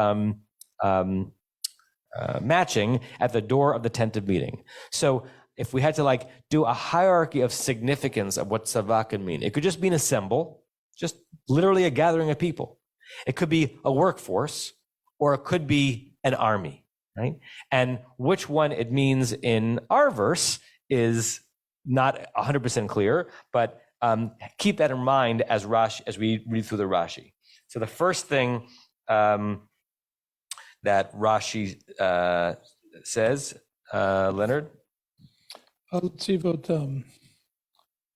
Speaker 2: matching at the door of the tent of meeting. So if we had to do a hierarchy of significance of what tzava can mean, it could just mean assemble, just literally a gathering of people. It could be a workforce, or it could be an army, right? And which one it means in our verse is not 100% clear, but keep that in mind as we read through the Rashi. So the first thing that Rashi says, Leonard?
Speaker 12: Al tzivotam.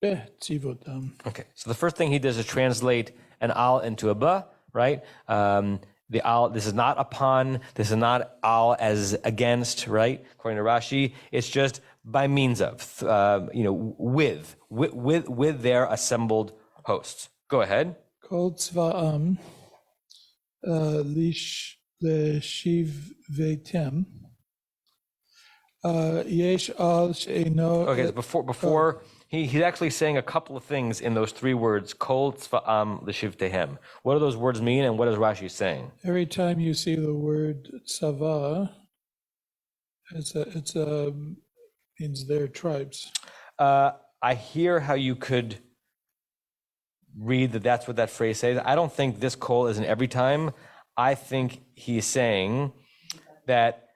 Speaker 12: Tzivotam.
Speaker 2: Okay, so the first thing he does is translate an al into a ba, right? The al, this is not upon, this is not al as against, right? According to Rashi, it's just by means of, with their assembled hosts. Go ahead.
Speaker 12: Kol tzva'am l'shivvetem yesh al she'eno.
Speaker 2: Okay, so before he's actually saying a couple of things in those three words, kol tzva'am l'shivtehem. What do those words mean, and what is Rashi saying?
Speaker 12: Every time you see the word tzava, it's means their tribes.
Speaker 2: I hear how you could read that that's what that phrase says. I don't think this kol is in every time. I think he's saying that,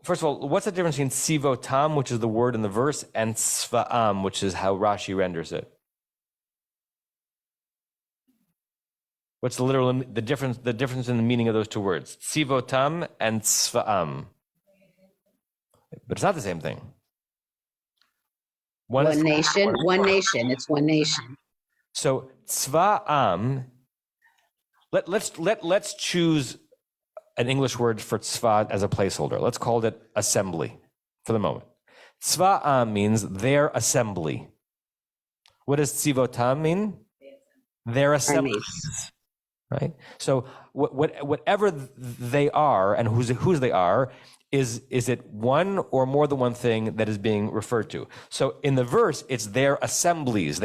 Speaker 2: first of all, what's the difference between sivotam, which is the word in the verse, and tzva'am, which is how Rashi renders it? What's the difference in the meaning of those two words? Sivotam and tzva'am. But it's not the same thing.
Speaker 4: One nation. It's one nation.
Speaker 2: So tzva'am, let's choose an English word for tzva as a placeholder. Let's call it assembly for the moment. Tzva'am means their assembly. What does tzivotam mean? Their assemblies, right? So whatever they are and whose they are, is it one or more than one thing that is being referred to? So in the verse, it's their assemblies,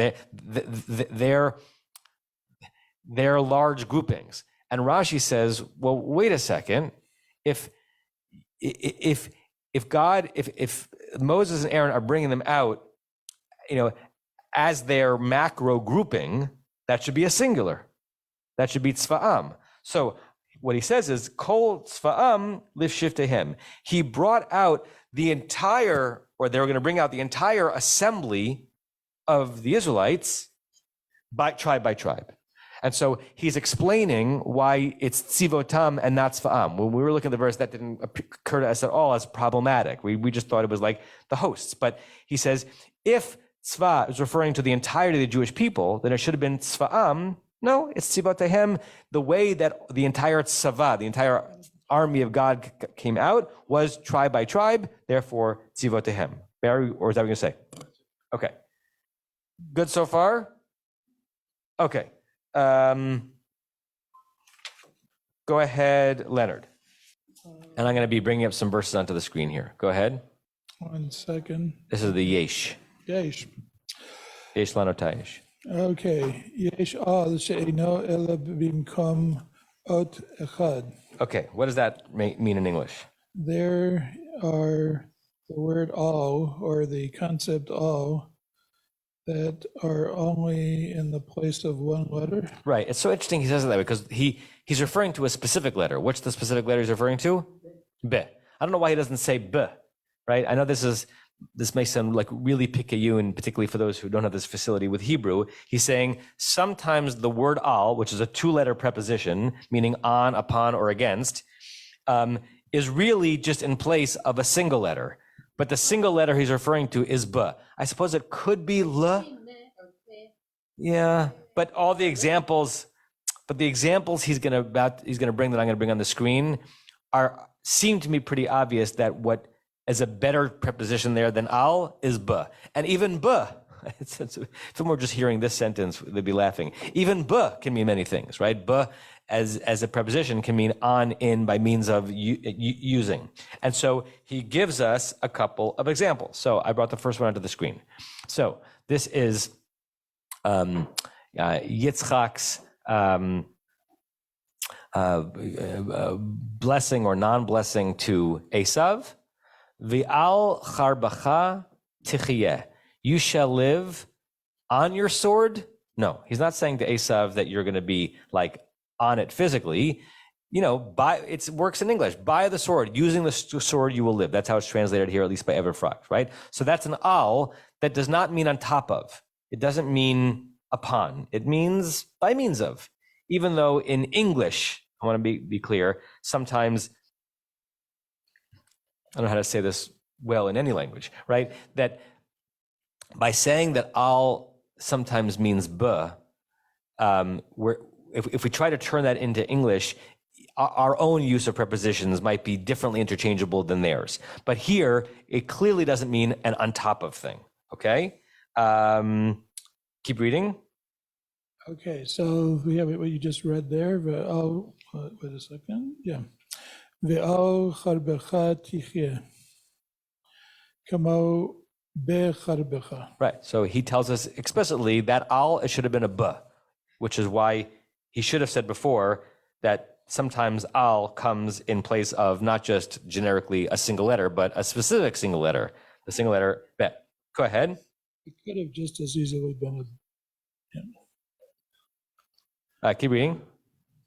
Speaker 2: their large groupings. And Rashi says, well, wait a second. If Moses and Aaron are bringing them out, as their macro grouping, that should be a singular. That should be tzva'am. So what he says is, kol tzva'am lifshivtehem. He brought out they were going to bring out the entire assembly of the Israelites by tribe. And so he's explaining why it's tzivotam and not tzva'am. When we were looking at the verse, that didn't occur to us at all as problematic. We just thought it was like the hosts. But he says, if tzva is referring to the entirety of the Jewish people, then it should have been tzva'am. No, it's tzivotehem. The way that the entire tzava, the entire army of God came out was tribe by tribe, therefore tzivotehem. Barry, or is that what you're going to say? Okay. Good so far? Okay. Go ahead, Leonard. And I'm going to be bringing up some verses onto the screen here. Go ahead.
Speaker 12: 1 second.
Speaker 2: This is the yesh.
Speaker 12: Yesh.
Speaker 2: Yesh lanotayesh.
Speaker 12: Okay. Yesh al she'eno ela bimkom ot echad.
Speaker 2: Okay, what does that mean in English?
Speaker 12: There are the word all, or the concept all, that are only in the place of one letter.
Speaker 2: Right. It's so interesting he says it that way because he's referring to a specific letter. What's the specific letter he's referring to? B. I don't know why he doesn't say B, right? I know this may sound like really picayune, particularly for those who don't have this facility with Hebrew. He's saying sometimes the word al, which is a two-letter preposition, meaning on, upon, or against, is really just in place of a single letter. But the single letter he's referring to is B. I suppose it could be L. Yeah, but all the examples, he's going to bring that I'm going to bring on the screen seem to me pretty obvious that what is a better preposition there than al is B. And even B, if we're just hearing this sentence, they'd be laughing. Even B can mean many things, right? B as a preposition can mean on, in, by means of using. And so he gives us a couple of examples. So I brought the first one onto the screen. So this is Yitzchak's blessing or non-blessing to Esav. V'al charbacha tichiyeh. You shall live on your sword. No, he's not saying to Esav that you're going to be like on it physically. It works in English. By the sword, using the sword, you will live. That's how it's translated here, at least by Everfrock, right? So that's an al that does not mean on top of. It doesn't mean upon. It means by means of. Even though in English, I want to be clear, sometimes, I don't know how to say this well in any language, right? That by saying that al sometimes means b, if we try to turn that into English, our own use of prepositions might be differently interchangeable than theirs. But here, it clearly doesn't mean an on top of thing, okay? Keep reading.
Speaker 12: Okay, so we have what you just read there. Wait a second. Yeah. Ve'al charbecha tichye. Kamo becharbecha.
Speaker 2: Right, so he tells us explicitly that al, it should have been a b, which is why he should have said before that sometimes al comes in place of not just generically a single letter, but a specific single letter, the single letter bet. Go ahead.
Speaker 12: It could have just as easily been a...
Speaker 2: Keep reading.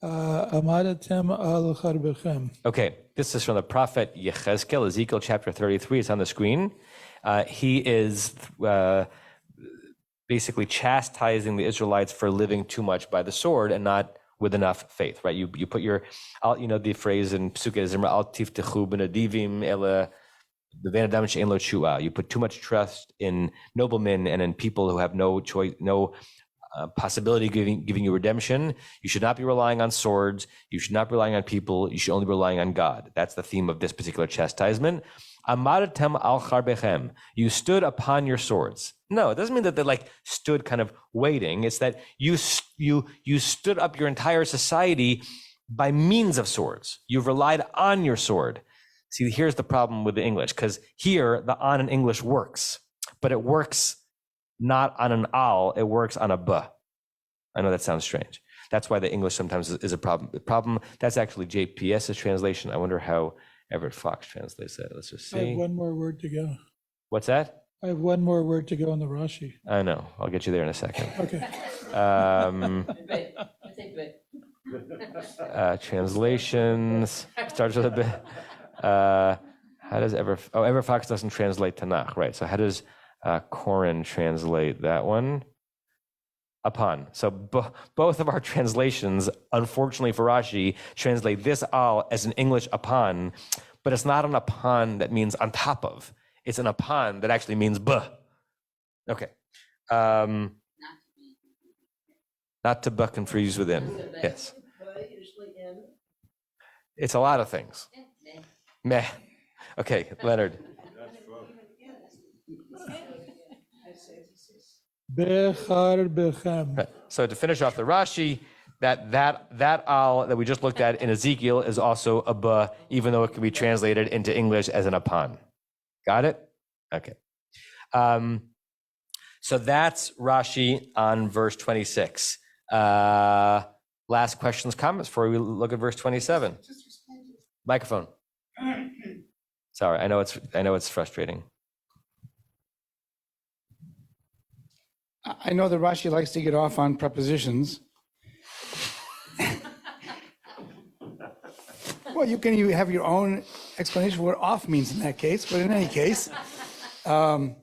Speaker 12: Amadatem al charbechem.
Speaker 2: Okay, this is from the prophet Yechezkel, Ezekiel chapter 33. It's on the screen. He is basically chastising the Israelites for living too much by the sword and not with enough faith, right? You put your, the phrase in Pesukei Zimra, al tiftechu b'nadivim ele v'venadam she'en lo tshua. You put too much trust in noblemen and in people who have no choice, no possibility of giving you redemption. You should not be relying on swords. You should not be relying on people. You should only be relying on God. That's the theme of this particular chastisement. Amadatem al charbechem. You stood upon your swords. No, it doesn't mean that they stood kind of waiting. It's that you stood up your entire society by means of swords. You've relied on your sword. See, here's the problem with the English, because here the on in English works, but it works not on an al, it works on a b. I know that sounds strange. That's why the English sometimes is a problem. The problem, that's actually JPS's translation. I wonder how Everett Fox translates that. Let's just see.
Speaker 12: I have one more word to go.
Speaker 2: What's that?
Speaker 12: I have one more word to go on the Rashi.
Speaker 2: I know. I'll get you there in a second.
Speaker 12: Okay.
Speaker 2: Translations. Starts with a bit. How does Everett Fox doesn't translate Tanakh, right? So how does Koren translate that one? Upon. So both of our translations, unfortunately for Rashi, translate this al as an English upon, but it's not an upon that means on top of. It's an upon that actually means b. Okay. Not to be confused with in. Yes. It's a lot of things. Meh. Okay, Leonard. So to finish off the Rashi, that al that we just looked at in Ezekiel is also a b, even though it can be translated into English as an upon. Got it? Okay. So that's Rashi on verse 26. last questions, comments before we look at verse 27? Microphone. Sorry, I know it's frustrating.
Speaker 6: I know that Rashi likes to get off on prepositions. Well, you have your own explanation for what off means in that case, but in any case, and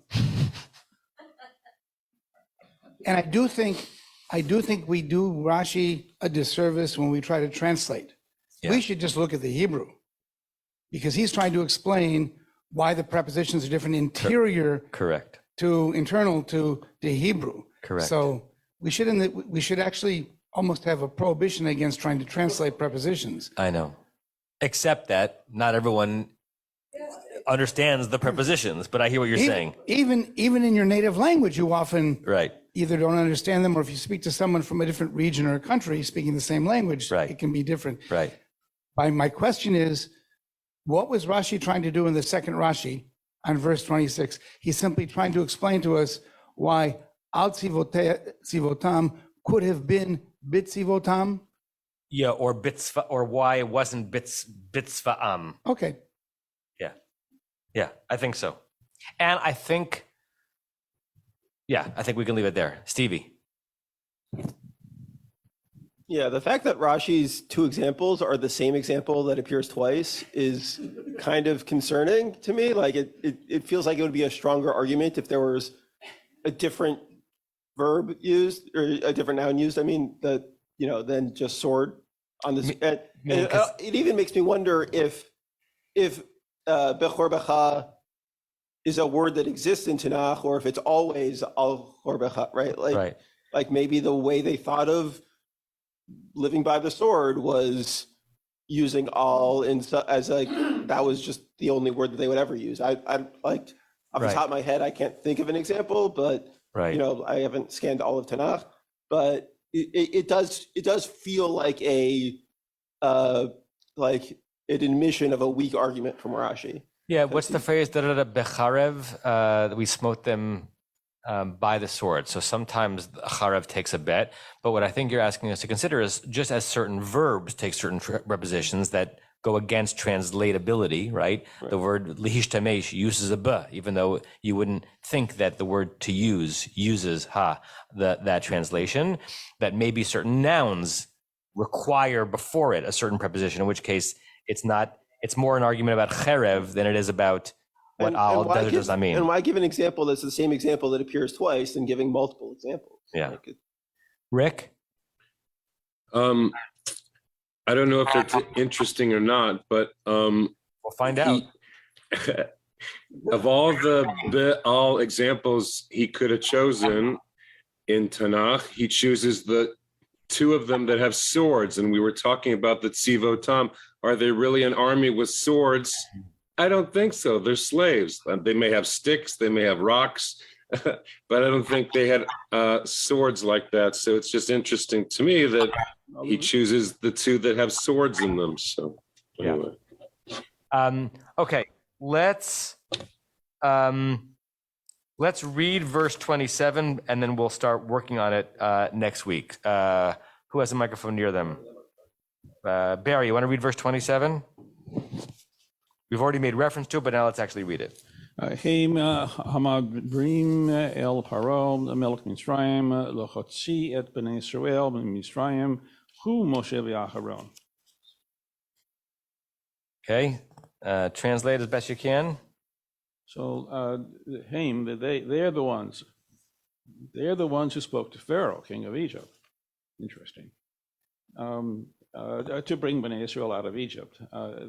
Speaker 6: I do think we do Rashi a disservice when we try to translate.
Speaker 2: Yeah.
Speaker 6: We should just look at the Hebrew, because he's trying to explain why the prepositions are different interior
Speaker 2: Correct.
Speaker 6: to internal to the Hebrew.
Speaker 2: Correct.
Speaker 6: So we should actually almost have a prohibition against trying to translate prepositions.
Speaker 2: I know. Except that not everyone understands the prepositions, but I hear what you're saying.
Speaker 6: Even in your native language, you often
Speaker 2: Right.
Speaker 6: either don't understand them, or if you speak to someone from a different region or a country speaking the same language,
Speaker 2: Right.
Speaker 6: it can be different.
Speaker 2: Right.
Speaker 6: My question is, what was Rashi trying to do in the second Rashi on verse 26? He's simply trying to explain to us why al tzivotam could have been bit tzivotam.
Speaker 2: Yeah, or bitzva, or why it wasn't bitzva'am.
Speaker 6: Okay.
Speaker 2: Yeah, I think so. And I think we can leave it there. Stevie.
Speaker 16: Yeah, the fact that Rashi's two examples are the same example that appears twice is kind of concerning to me. Like it feels like it would be a stronger argument if there was a different verb used or a different noun used. I mean, than just sword on this. It even makes me wonder if Bechor Becha is a word that exists in Tanakh, or if it's always al Chor Becha, right? Like maybe the way they thought of living by the sword was using all as like that was just the only word that they would ever use. I like off the top of my head, I can't think of an example, but I haven't scanned all of Tanakh, but it does feel like an admission of a weak argument from Rashi.
Speaker 2: Yeah, what's the phrase? Becharev, we smote them by the sword. So sometimes charev takes a bet, but what I think you're asking us to consider is just as certain verbs take certain prepositions that go against translatability, right? The word lihishtamesh uses a b, even though you wouldn't think that the word to use uses that translation, that maybe certain nouns require before it a certain preposition, in which case it's more an argument about cherev than it is about what al does or does not mean.
Speaker 16: And why give an example that's the same example that appears twice than giving multiple examples?
Speaker 2: Yeah. Rick?
Speaker 3: I don't know if it's interesting or not, but
Speaker 2: we'll find out.
Speaker 3: Of all the all examples he could have chosen in Tanakh, he chooses the two of them that have swords. And we were talking about the tzivotam. Are they really an army with swords? I don't think so. They're slaves. They may have sticks, they may have rocks, but I don't think they had swords like that. So it's just interesting to me that he chooses the two that have swords in them. So anyway.
Speaker 2: Okay, let's read verse 27 and then we'll start working on it next week. Who has a microphone near them? Barry, you want to read verse 27? We've already made reference to it, but now let's actually read it.
Speaker 13: Heim hamadbrim el paro melech Mitzrayim lochotzi et bnei Israel Mitzrayim hu Moshe v'Aharon.
Speaker 2: Okay, translate as best you can.
Speaker 13: So Haim, they're the ones. They're the ones who spoke to Pharaoh, king of Egypt. Interesting. To bring Bnei Israel out of Egypt.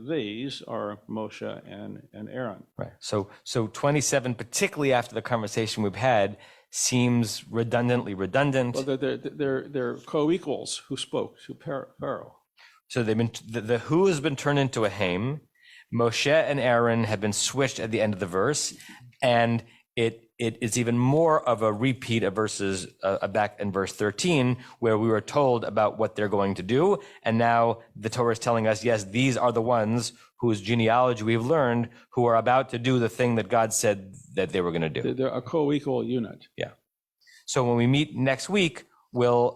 Speaker 13: These are Moshe and Aaron.
Speaker 2: Right. So 27, particularly after the conversation we've had, seems redundantly redundant.
Speaker 13: Well, they're co-equals who spoke to Pharaoh.
Speaker 2: So they've been the who has been turned into a Haim. Moshe and Aaron have been switched at the end of the verse, and it is even more of a repeat of verses back in verse 13, where we were told about what they're going to do, and now the Torah is telling us, yes, these are the ones whose genealogy we've learned, who are about to do the thing that God said that they were going to do.
Speaker 13: They're a co-equal unit.
Speaker 2: Yeah. So when we meet next week, we'll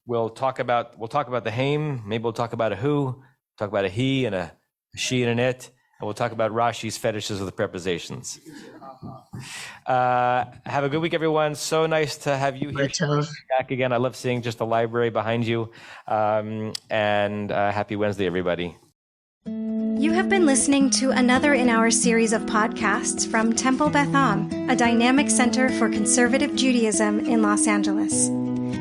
Speaker 2: we'll talk about the Haim. Maybe we'll talk about a who, talk about a he and a she and an it, and we'll talk about Rashi's fetishes with the prepositions. Have a good week, everyone. So nice to have you here back again. I love seeing just the library behind you. And happy Wednesday, everybody.
Speaker 1: You have been listening to another in our series of podcasts from Temple Beth Am, a dynamic center for conservative Judaism in Los Angeles.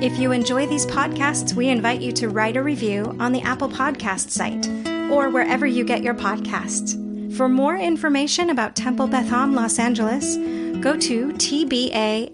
Speaker 1: If you enjoy these podcasts, we invite you to write a review on the Apple Podcast site or wherever you get your podcasts. For more information about Temple Beth Am Los Angeles, go to tbala.org.